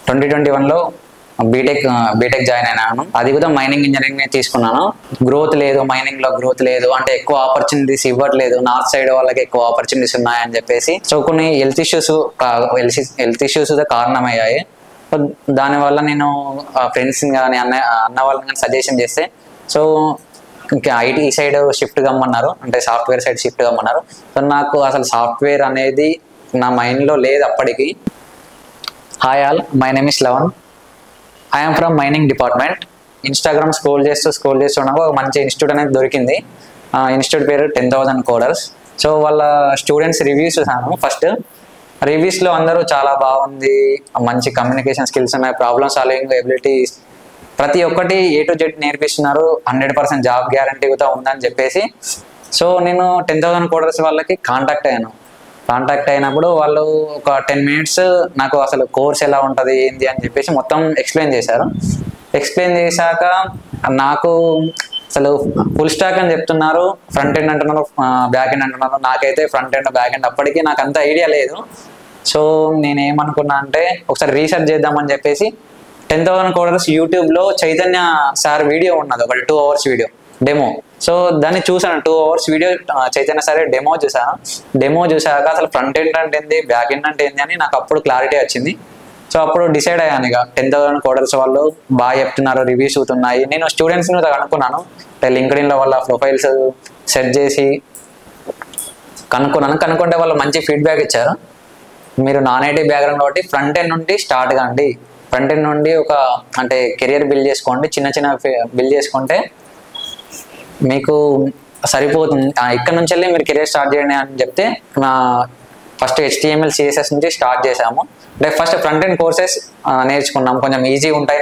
2021లో BTech join అయినాను. అది కూడా మైనింగ్ ఇంజనీరింగ్ తీసుకున్నాను. గ్రోత్ లేదు, మైనింగ్ లో గ్రోత్ లేదు, అంటే ఎక్కువ ఆపర్చునిటీస్ ఇవ్వట్లేదు, నార్త్ సైడ్ వాళ్ళకి ఎక్కువ ఆపర్చునిటీస్ ఉన్నాయని చెప్పేసి. సో కొన్ని హెల్త్ ఇష్యూస్ కారణమయ్యాయి. దానివల్ల నేను ఫ్రెండ్స్ కానీ అన్న వాళ్ళని కానీ సజెషన్ చేస్తే, సో ఇంకా ఐటీ సైడ్ షిఫ్ట్ కమ్మన్నారు, అంటే సాఫ్ట్వేర్ సైడ్ షిఫ్ట్ కమ్మన్నారు. సో నాకు అసలు సాఫ్ట్వేర్ అనేది నా మైండ్లో లేదు అప్పటికి. Hi all, my name is Lavan. I'm from mining department. Instagram scroll చేస్తున్నప్పుడు ఒక మంచి ఇన్స్టిట్యూట్ అనేది దొరికింది. ఇన్స్టిట్యూట్ పేరు 10,000 Coders. సో వాళ్ళ స్టూడెంట్స్ రివ్యూస్ చూసాను. ఫస్ట్ రివ్యూస్లో అందరూ చాలా బాగుంది, మంచి కమ్యూనికేషన్ స్కిల్స్ ఉన్నాయి, ప్రాబ్లమ్ సాల్వింగ్ ఎబిలిటీస్, ప్రతి ఒక్కటి A to Z నేర్పిస్తున్నారు, 100% జాబ్ గ్యారంటీ కూడా ఉందని చెప్పేసి. సో నేను 10,000 Coders వాళ్ళకి కాంటాక్ట్ అయినప్పుడు వాళ్ళు ఒక 10 minutes నాకు అసలు కోర్స్ ఎలా ఉంటుంది ఏంది అని చెప్పేసి మొత్తం ఎక్స్ప్లెయిన్ చేశారు. ఎక్స్ప్లెయిన్ చేశాక నాకు అసలు ఫుల్ స్టాక్ అని చెప్తున్నారు, ఫ్రంట్ ఎండ్ అంటున్నారు, బ్యాక్ ఎండ్ అంటున్నారు. నాకైతే ఫ్రంట్ ఎండ్ బ్యాక్ ఎండ్ అప్పటికి నాకు అంత ఐడియా లేదు. సో నేనేమనుకున్నా అంటే ఒకసారి రీసెర్చ్ చేద్దామని చెప్పేసి 10,000 Coders యూట్యూబ్లో చైతన్య సార్ వీడియో ఉన్నది, ఒక 2 hours వీడియో డెమో. సో దాన్ని చూసాను, 2 hours video Chaitanya sir demo చూసాను. డెమో చూసాక అసలు ఫ్రంట్ ఎండ్ అంటే ఏంది, బ్యాక్ ఎండ్ అంటే ఏంది అని నాకు అప్పుడు క్లారిటీ వచ్చింది. సో అప్పుడు డిసైడ్ అయ్యాను, ఇక 10,000 Coders వాళ్ళు బాగా చెప్తున్నారు, రివ్యూస్ అవుతున్నాయి. నేను స్టూడెంట్స్ని కనుక్కున్నాను, లింక్డ్ఇన్లో వాళ్ళ ప్రొఫైల్స్ సెర్చ్ చేసి కనుక్కుంటే వాళ్ళు మంచి ఫీడ్బ్యాక్ ఇచ్చారు. మీరు నాన్ ఐటీ బ్యాక్గ్రౌండ్ కాబట్టి ఫ్రంట్ ఎండ్ నుండి స్టార్ట్ కాండి, ఫ్రంట్ ఎండ్ నుండి ఒక అంటే కెరియర్ బిల్డ్ చేసుకోండి, చిన్న బిల్డ్ చేసుకుంటే మీకు సరిపోతుంది. ఇక్కడ నుంచి వెళ్ళి మీరు కెరియర్ స్టార్ట్ చేయండి అని చెప్తే ఫస్ట్ HTML CSS నుంచి స్టార్ట్ చేసాము. అంటే ఫస్ట్ ఫ్రంట్ ఎండ్ కోర్సెస్ నేర్చుకున్నాం, కొంచెం ఈజీ ఉంటాయి,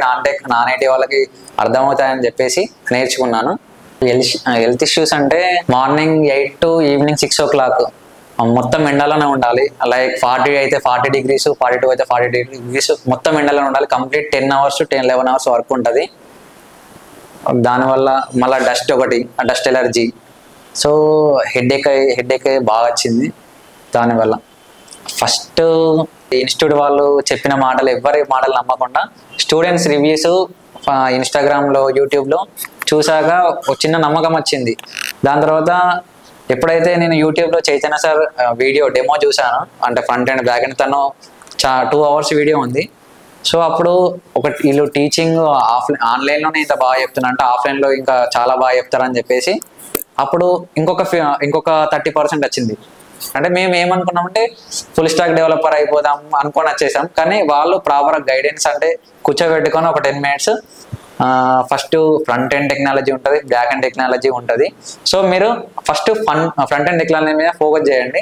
నాన్ ఐటీ వాళ్ళకి అర్థమవుతాయని చెప్పేసి నేర్చుకున్నాను. హెల్త్ ఇష్యూస్ అంటే మార్నింగ్ 8 to ఈవినింగ్ 6 o'clock మొత్తం ఎండలోనే ఉండాలి. లైక్ 40 అయితే 40 degrees, 42 అయితే 40 degrees మొత్తం ఎండలోనే ఉండాలి. Complete 10 hours to 11 hours work ఉంటుంది. దానివల్ల మళ్ళీ డస్ట్ ఎలర్జీ, సో హెడేక్ బాగా వచ్చింది దానివల్ల. ఫస్ట్ ఇన్స్టిట్యూట్ వాళ్ళు చెప్పిన మాటలు, ఎవరి మాటలు నమ్మకుండా స్టూడెంట్స్ రివ్యూస్ ఇన్స్టాగ్రామ్లో యూట్యూబ్లో చూసాక ఒక చిన్న నమ్మకం వచ్చింది. దాని తర్వాత ఎప్పుడైతే నేను యూట్యూబ్లో చైతన్య సార్ వీడియో డెమో చూసాను, అంటే ఫ్రంట్ అండ్ బ్యాక్ అండ్ తను 2 hours వీడియో ఉంది. సో అప్పుడు వీళ్ళు టీచింగ్ ఆన్లైన్లోనే ఇంత బాగా చెప్తున్నా అంటే ఆఫ్లైన్లో ఇంకా చాలా బాగా చెప్తారని చెప్పేసి అప్పుడు ఇంకొక 30% వచ్చింది. అంటే మేము ఏమనుకున్నామంటే ఫుల్ స్టాక్ డెవలపర్ అయిపోదాం అనుకొని వచ్చేసాం. కానీ వాళ్ళు ప్రాపర్ గైడెన్స్ అంటే కూర్చోబెట్టుకొని ఒక 10 minutes first front end technology ఉంటుంది, బ్యాక్ ఎండ్ టెక్నాలజీ ఉంటుంది. సో మీరు ఫస్ట్ ఫ్రంట్ ఎండ్ టెక్నాలజీ మీద ఫోకస్ చేయండి.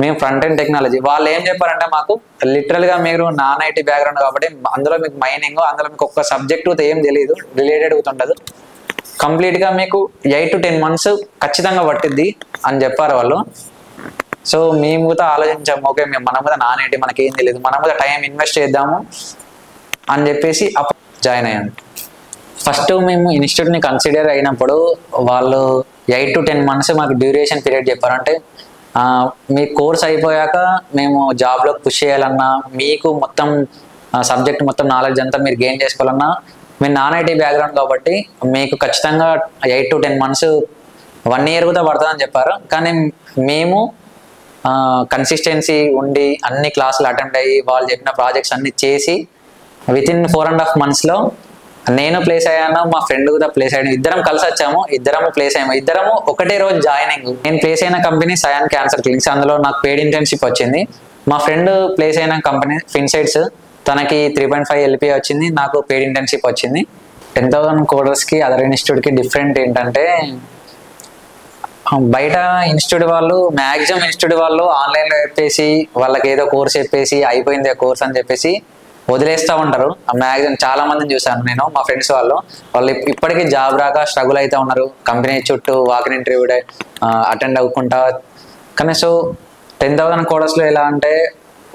మేము ఫ్రంట్ ఎండ్ టెక్నాలజీ వాళ్ళు ఏం చెప్పారంటే మాకు లిటరల్గా మీరు నాన్ ఐటీ బ్యాక్గ్రౌండ్ కాబట్టి అందులో మీకు మైనింగ్, అందులో మీకు ఒక్క సబ్జెక్టు ఏం తెలియదు, రిలేటెడ్ అవుతుండదు, కంప్లీట్గా మీకు 8 to 10 months ఖచ్చితంగా పట్టిద్ది అని చెప్పారు వాళ్ళు. సో మేము కూడా ఆలోచించాము, ఓకే మనం కూడా నాన్ ఐటీ మనకి ఏం తెలియదు, మనం కూడా టైం ఇన్వెస్ట్ చేద్దాము అని చెప్పేసి అప్పుడు జాయిన్ అయ్యాను. ఫస్ట్ మేము ఇన్స్టిట్యూట్ని కన్సిడర్ అయినప్పుడు వాళ్ళు 8 to 10 months మాకు డ్యూరేషన్ పీరియడ్ చెప్పారంటే మీ కోర్స్ అయిపోయాక మేము జాబ్లో పుష్ చేయాలన్నా, మీకు మొత్తం సబ్జెక్ట్ మొత్తం నాలెడ్జ్ అంతా మీరు గెయిన్ చేసుకోవాలన్నా, మీరు నాన్ ఐటీ బ్యాక్గ్రౌండ్ కాబట్టి మీకు ఖచ్చితంగా 8 to 10 months 1 year కూడా పడుతుందని చెప్పారు. కానీ మేము కన్సిస్టెన్సీ ఉండి అన్ని క్లాసులు అటెండ్ అయ్యి వాళ్ళు చెప్పిన ప్రాజెక్ట్స్ అన్ని చేసి వితిన్ 4.5 months నేను ప్లేస్ అయ్యాను, మా ఫ్రెండ్ కూడా ప్లేస్ అయ్యాను. ఇద్దరం కలిసి వచ్చాము, ఇద్దరము ప్లేస్ అయ్యాము. ఇద్దరము ఒకటే రోజు జాయినింగ్. నేను ప్లేస్ అయిన కంపెనీ సయాన్ క్యాన్సర్ క్లినిక్స్, అందులో నాకు పెయిడ్ ఇంటర్న్షిప్ వచ్చింది. మా ఫ్రెండ్ ప్లేస్ అయిన కంపెనీ ఫిన్సైడ్స్, తనకి 3.5 LPA వచ్చింది, నాకు పెయిడ్ ఇంటర్న్షిప్ వచ్చింది. 10,000 Codersకి అదర్ ఇన్స్టిట్యూట్కి డిఫరెంట్ ఏంటంటే బయట ఇన్స్టిట్యూట్ వాళ్ళు మ్యాక్సిమం ఇన్స్టిట్యూట్ వాళ్ళు ఆన్లైన్లో చెప్పేసి వాళ్ళకి ఏదో కోర్స్ చెప్పేసి అయిపోయింది ఆ కోర్స్ అని చెప్పేసి వదిలేస్తూ ఉంటారు. మ్యాక్సిమం చాలా మందిని చూసాను నేను, మా ఫ్రెండ్స్ వాళ్ళు ఇప్పటికీ జాబ్ రాక స్ట్రగుల్ అవుతూ ఉన్నారు, కంపెనీ చుట్టూ వాకిన్ ఇంటర్వ్యూ అటెండ్ అవ్వకుండా. కానీ సో 10,000 Codersలో ఎలా అంటే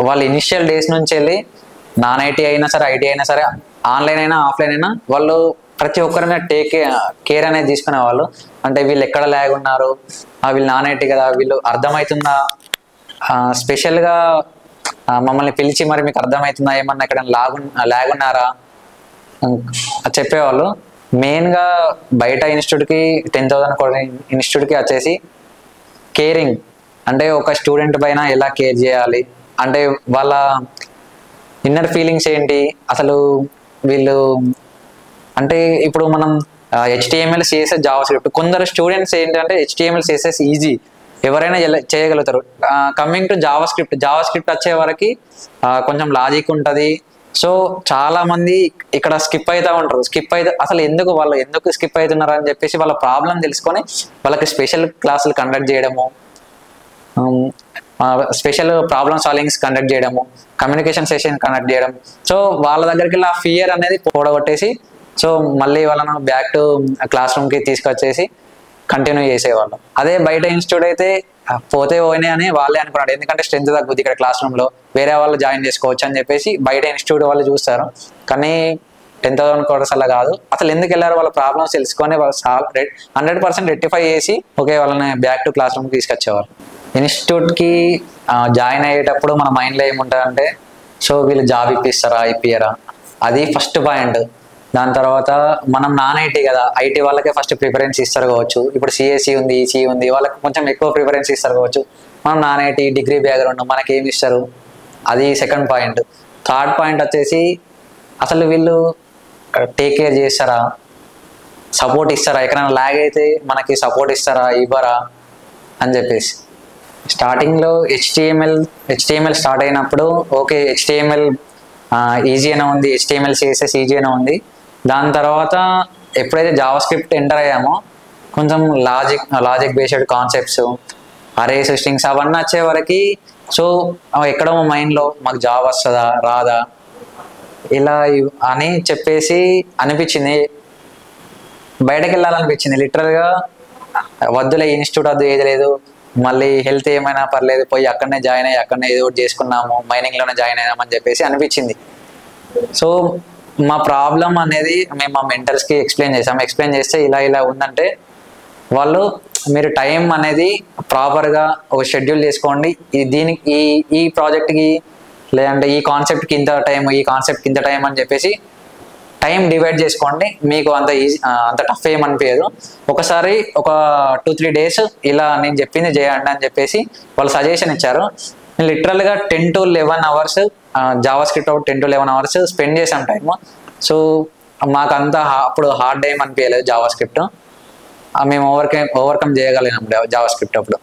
వాళ్ళు ఇనిషియల్ డేస్ నుంచి వెళ్ళి నాన్ ఐటీ అయినా సరే ఐటీ అయినా సరే ఆన్లైన్ అయినా ఆఫ్లైన్ అయినా వాళ్ళు ప్రతి ఒక్కరి మీద కేర్ అనేది తీసుకునే వాళ్ళు. అంటే వీళ్ళు ఎక్కడ ల్యాగ్ ఉన్నారు, వీళ్ళు నాన్ ఐటీ కదా, వీళ్ళు అర్థమవుతుందా, స్పెషల్గా మమ్మల్ని పిలిచి మరి మీకు అర్థమవుతుందా ఏమన్నా ఇక్కడ ల్యాగ్ ఉన్నారా చెప్పేవాళ్ళు. మెయిన్గా బయట ఇన్స్టిట్యూట్కి 10,000 ఇన్స్టిట్యూట్కి వచ్చేసి కేరింగ్, అంటే ఒక స్టూడెంట్ పైన ఎలా కేర్ చేయాలి, అంటే వాళ్ళ ఇన్నర్ ఫీలింగ్స్ ఏంటి అసలు వీళ్ళు, అంటే ఇప్పుడు మనం HTML CSS JavaScript, కొందరు స్టూడెంట్స్ ఏంటంటే HTML CSS ఈజీ ఎవరైనా చేయగలుగుతారు. కమింగ్ టు జావాస్క్రిప్ట్ వచ్చే వరకు కొంచెం లాజిక్ ఉంటుంది. సో చాలా మంది ఇక్కడ స్కిప్ అవుతూ ఉంటారు. అసలు వాళ్ళు ఎందుకు స్కిప్ అవుతున్నారు అని చెప్పేసి వాళ్ళ ప్రాబ్లం తెలుసుకొని వాళ్ళకి స్పెషల్ క్లాసులు కండక్ట్ చేయడము, స్పెషల్ ప్రాబ్లమ్ సాల్వింగ్స్ కండక్ట్ చేయడము, కమ్యూనికేషన్ సెషన్ కండక్ట్ చేయడం. సో వాళ్ళ దగ్గరికి ఆ ఫియర్ అనేది పోడగొట్టేసి సో మళ్ళీ వాళ్ళను బ్యాక్ టు క్లాస్ రూమ్కి తీసుకొచ్చేసి కంటిన్యూ చేసేవాళ్ళం. అదే బయట ఇన్స్టిట్యూట్ అయితే పోతే పోయినాయి అని వాళ్ళే అనుకున్నాడు, ఎందుకంటే స్ట్రెంత్ తగ్గుద్ది ఇక్కడ క్లాస్ రూమ్లో, వేరే వాళ్ళు జాయిన్ చేసుకోవచ్చు అని చెప్పేసి బయట ఇన్స్టిట్యూట్ వాళ్ళు చూస్తారు. కానీ 10,000 అలా కాదు. అసలు ఎందుకు వెళ్ళారు వాళ్ళ ప్రాబ్లమ్స్ తెలుసుకొని వాళ్ళు 100% రెక్టిఫై చేసి ఓకే వాళ్ళని బ్యాక్ టు క్లాస్ రూమ్కి తీసుకొచ్చేవారు. ఇన్స్టిట్యూట్కి జాయిన్ అయ్యేటప్పుడు మన మైండ్లో ఏముంటుందంటే సో వీళ్ళు జాబ్ ఇప్పిస్తారా ఇప్పియరా, అది ఫస్ట్ పాయింట్. దాని తర్వాత మనం నాన్ ఐటీ కదా, ఐటీ వాళ్ళకే ఫస్ట్ ప్రిఫరెన్స్ ఇస్తారు కావచ్చు. ఇప్పుడు CSE ఉంది, ECE ఉంది, వాళ్ళకి కొంచెం ఎక్కువ ప్రిఫరెన్స్ ఇస్తారు కావచ్చు. మనం నాన్ ఐటీ డిగ్రీ బ్యాక్గ్రౌండ్ మనకి ఏమి ఇస్తారు, అది సెకండ్ పాయింట్. థర్డ్ పాయింట్ వచ్చేసి అసలు వీళ్ళు టేక్ కేర్ చేస్తారా, సపోర్ట్ ఇస్తారా, ఎక్కడైనా ల్యాగ్ అయితే మనకి సపోర్ట్ ఇస్తారా ఇవ్వరా అని చెప్పేసి. స్టార్టింగ్లో HTML స్టార్ట్ అయినప్పుడు ఓకే HTML ఈజీ అయినా ఉంది, HTML CSS ఈజీ అయినా ఉంది. దాని తర్వాత ఎప్పుడైతే జావాస్క్రిప్ట్ ఎంటర్ అయ్యామో కొంచెం logic based concepts, arrays, strings అవన్నీ వచ్చే వరకు సో ఎక్కడో మా మైండ్లో మాకు జాబ్ వస్తుందా రాదా ఇలా అని చెప్పేసి అనిపించింది. బయటకు వెళ్ళాలనిపించింది లిటరల్గా. వద్దులే ఇన్స్టిట్యూట్ వద్దు, ఏది లేదు, మళ్ళీ హెల్త్ ఏమైనా పర్లేదు పోయి అక్కడనే జాయిన్ అయ్యి అక్కడనే ఏదో ఒకటి చేసుకున్నాము, మైనింగ్లోనే జాయిన్ అయినామని చెప్పేసి అనిపించింది. సో మా ప్రాబ్లం అనేది మేము మా మెంటర్స్కి ఎక్స్ప్లెయిన్ చేస్తే ఇలా ఉందంటే వాళ్ళు మీరు టైం అనేది ప్రాపర్గా ఒక షెడ్యూల్ చేసుకోండి, దీనికి ఈ ప్రాజెక్ట్కి లేదంటే ఈ కాన్సెప్ట్కి ఇంత టైం, ఈ కాన్సెప్ట్కి ఇంత టైం అని చెప్పేసి టైం డివైడ్ చేసుకోండి, మీకు అంత టఫ్ ఏమనిపించదు. ఒకసారి ఒక 2-3 డేస్ ఇలా నేను చెప్పింది చేయండి అని చెప్పేసి వాళ్ళు సజెషన్ ఇచ్చారు. నేను లిటరల్గా 10 to 11 hours JavaScript 10 to 11 hours spend చేసాం టైము. సో మాకంతా అప్పుడు హార్డ్ టైం అనిపించలేదు జావాస్క్రిప్ట్, మేము ఓవర్కమ్ చేయగలిగినాం జావాస్క్రిప్ట్ అప్పుడు.